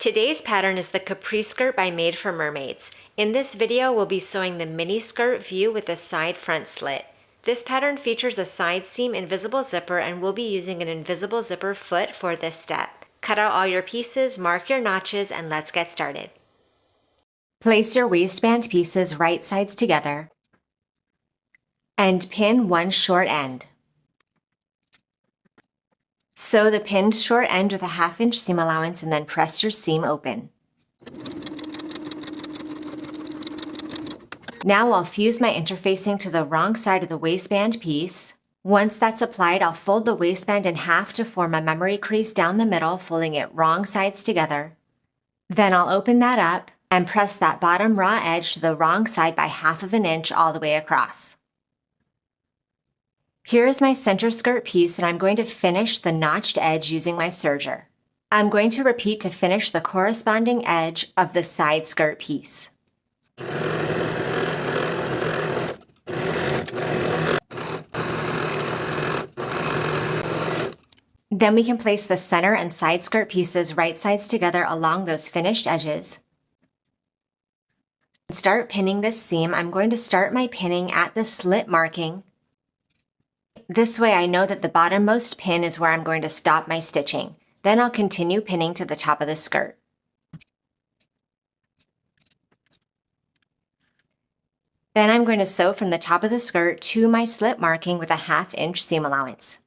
Today's pattern is the Capri Skirt by Made for Mermaids. In this video, we'll be sewing the mini skirt view with a side front slit. This pattern features a side seam invisible zipper, and we'll be using an invisible zipper foot for this step. Cut out all your pieces, mark your notches, and let's get started. Place your waistband pieces right sides together and pin one short end. Sew the pinned short end with a 1/2 inch seam allowance and then press your seam open. Now I'll fuse my interfacing to the wrong side of the waistband piece. Once that's applied, I'll fold the waistband in half to form a memory crease down the middle, folding it wrong sides together. Then I'll open that up and press that bottom raw edge to the wrong side by 1/2 inch all the way across. Here is my center skirt piece, and I'm going to finish the notched edge using my serger. I'm going to repeat to finish the corresponding edge of the side skirt piece. Then we can place the center and side skirt pieces right sides together along those finished edges. Start pinning this seam. I'm going to start my pinning at the slit marking. This way I know that the bottommost pin is where I'm going to stop my stitching. Then I'll continue pinning to the top of the skirt. Then I'm going to sew from the top of the skirt to my slit marking with a 1/2 inch seam allowance.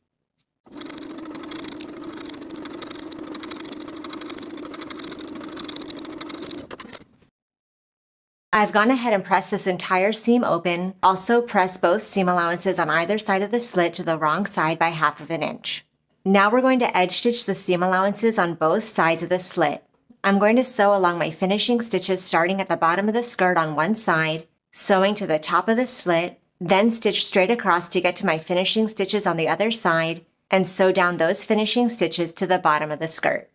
I've gone ahead and pressed this entire seam open. Also press both seam allowances on either side of the slit to the wrong side by 1/2 inch. Now we're going to edge stitch the seam allowances on both sides of the slit. I'm going to sew along my finishing stitches starting at the bottom of the skirt on one side, sewing to the top of the slit, then stitch straight across to get to my finishing stitches on the other side, and sew down those finishing stitches to the bottom of the skirt.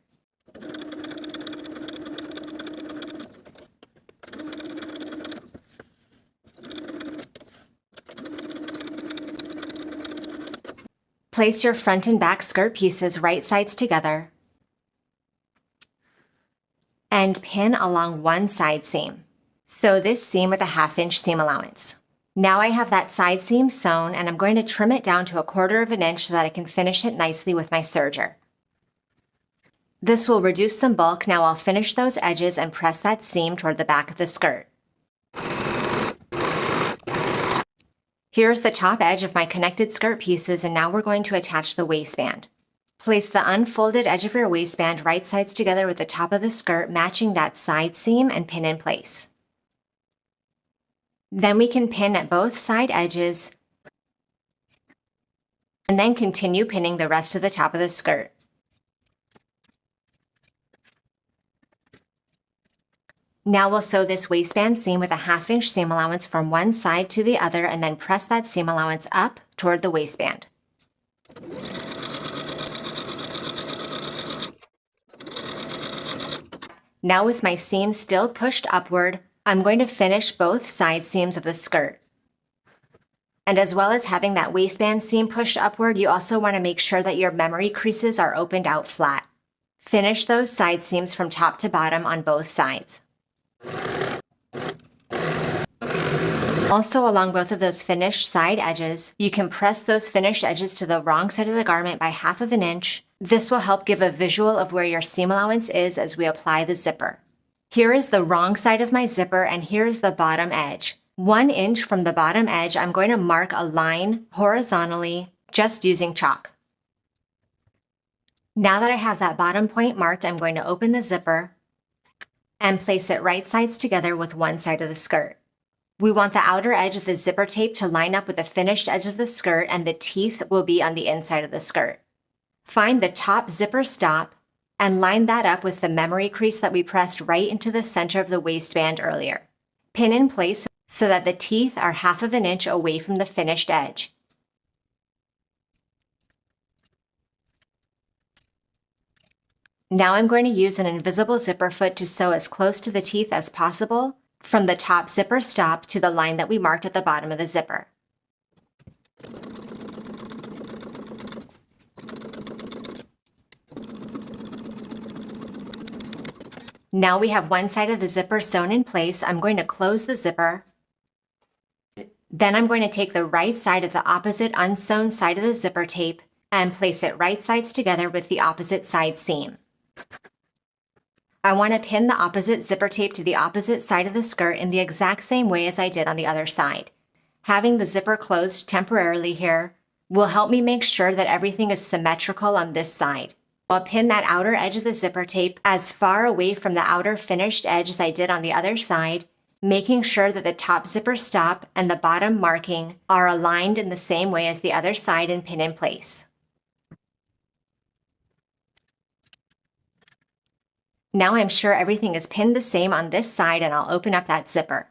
Place your front and back skirt pieces right sides together and pin along one side seam. Sew this seam with a 1/2 inch seam allowance. Now I have that side seam sewn, and I'm going to trim it down to a 1/4 inch so that I can finish it nicely with my serger. This will reduce some bulk. Now I'll finish those edges and press that seam toward the back of the skirt. Here's the top edge of my connected skirt pieces, and now we're going to attach the waistband. Place the unfolded edge of your waistband right sides together with the top of the skirt, matching that side seam, and pin in place. Then we can pin at both side edges and then continue pinning the rest of the top of the skirt. Now we'll sew this waistband seam with a 1/2 inch seam allowance from one side to the other, and then press that seam allowance up toward the waistband. Now with my seam still pushed upward, I'm going to finish both side seams of the skirt. And as well as having that waistband seam pushed upward, you also want to make sure that your memory creases are opened out flat. Finish those side seams from top to bottom on both sides. Also, along both of those finished side edges, you can press those finished edges to the wrong side of the garment by 1/2 inch. This will help give a visual of where your seam allowance is as we apply the zipper. Here is the wrong side of my zipper, and here is the bottom edge. 1 inch from the bottom edge, I'm going to mark a line horizontally, just using chalk. Now that I have that bottom point marked, I'm going to open the zipper and place it right sides together with one side of the skirt. We want the outer edge of the zipper tape to line up with the finished edge of the skirt, and the teeth will be on the inside of the skirt. Find the top zipper stop and line that up with the memory crease that we pressed right into the center of the waistband earlier. Pin in place so that the teeth are 1/2 inch away from the finished edge. Now I'm going to use an invisible zipper foot to sew as close to the teeth as possible from the top zipper stop to the line that we marked at the bottom of the zipper. Now we have one side of the zipper sewn in place. I'm going to close the zipper. Then I'm going to take the right side of the opposite unsewn side of the zipper tape and place it right sides together with the opposite side seam. I want to pin the opposite zipper tape to the opposite side of the skirt in the exact same way as I did on the other side. Having the zipper closed temporarily here will help me make sure that everything is symmetrical on this side. I'll pin that outer edge of the zipper tape as far away from the outer finished edge as I did on the other side, making sure that the top zipper stop and the bottom marking are aligned in the same way as the other side and pin in place. Now I'm sure everything is pinned the same on this side, and I'll open up that zipper.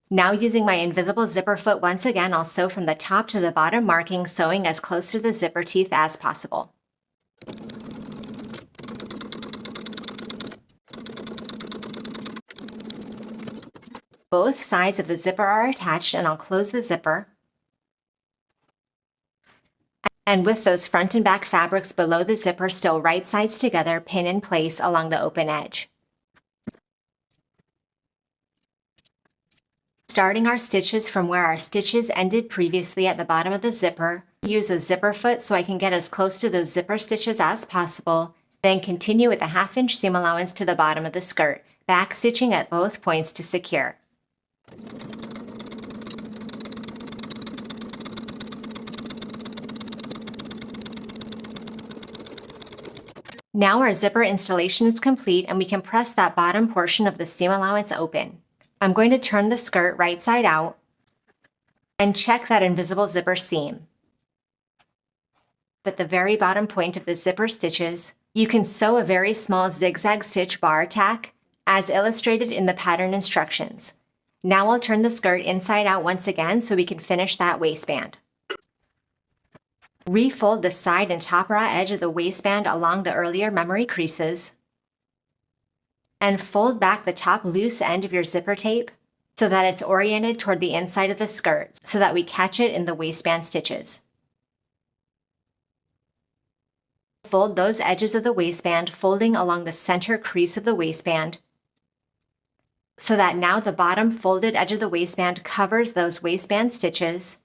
Now using my invisible zipper foot once again, I'll sew from the top to the bottom marking, sewing as close to the zipper teeth as possible. Both sides of the zipper are attached, and I'll close the zipper. And with those front and back fabrics below the zipper still right sides together, pin in place along the open edge. Starting our stitches from where our stitches ended previously at the bottom of the zipper, use a zipper foot so I can get as close to those zipper stitches as possible, then continue with a 1/2 inch seam allowance to the bottom of the skirt, back stitching at both points to secure. Now our zipper installation is complete, and we can press that bottom portion of the seam allowance open. I'm going to turn the skirt right side out and check that invisible zipper seam. At the very bottom point of the zipper stitches, you can sew a very small zigzag stitch bar tack as illustrated in the pattern instructions. Now I'll turn the skirt inside out once again so we can finish that waistband. Refold the side and top raw edge of the waistband along the earlier memory creases, and fold back the top loose end of your zipper tape so that it's oriented toward the inside of the skirt so that we catch it in the waistband stitches. Fold those edges of the waistband, folding along the center crease of the waistband so that now the bottom folded edge of the waistband covers those waistband stitches,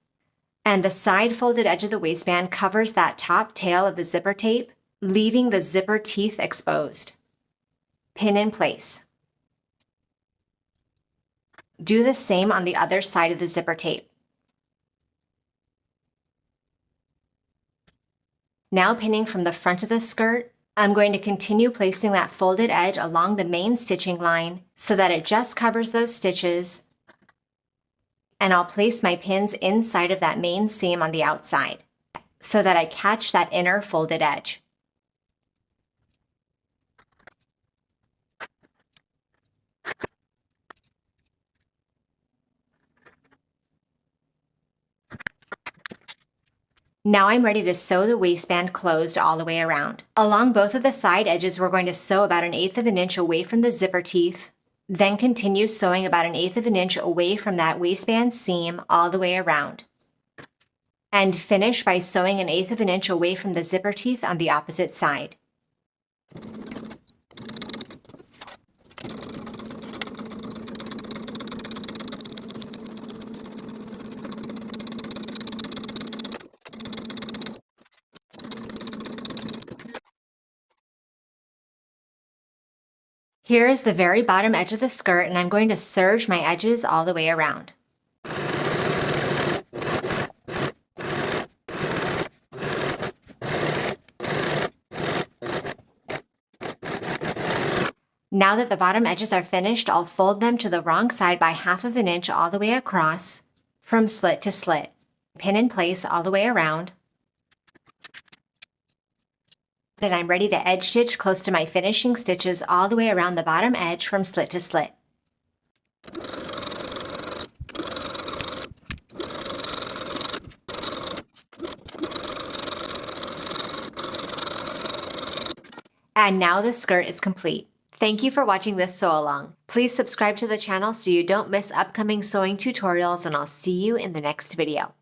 and the side folded edge of the waistband covers that top tail of the zipper tape, leaving the zipper teeth exposed. Pin in place. Do the same on the other side of the zipper tape. Now pinning from the front of the skirt, I'm going to continue placing that folded edge along the main stitching line so that it just covers those stitches, and I'll place my pins inside of that main seam on the outside so that I catch that inner folded edge. Now I'm ready to sew the waistband closed all the way around. Along both of the side edges, we're going to sew about 1/8 of an inch away from the zipper teeth, then continue sewing about 1/8 of an inch away from that waistband seam all the way around, and finish by sewing 1/8 of an inch away from the zipper teeth on the opposite side. Here is the very bottom edge of the skirt, and I'm going to serge my edges all the way around. Now that the bottom edges are finished, I'll fold them to the wrong side by 1/2 of an inch all the way across from slit to slit. Pin in place all the way around. Then I'm ready to edge stitch close to my finishing stitches all the way around the bottom edge from slit to slit. And now the skirt is complete. Thank you for watching this sew along. Please subscribe to the channel so you don't miss upcoming sewing tutorials, and I'll see you in the next video.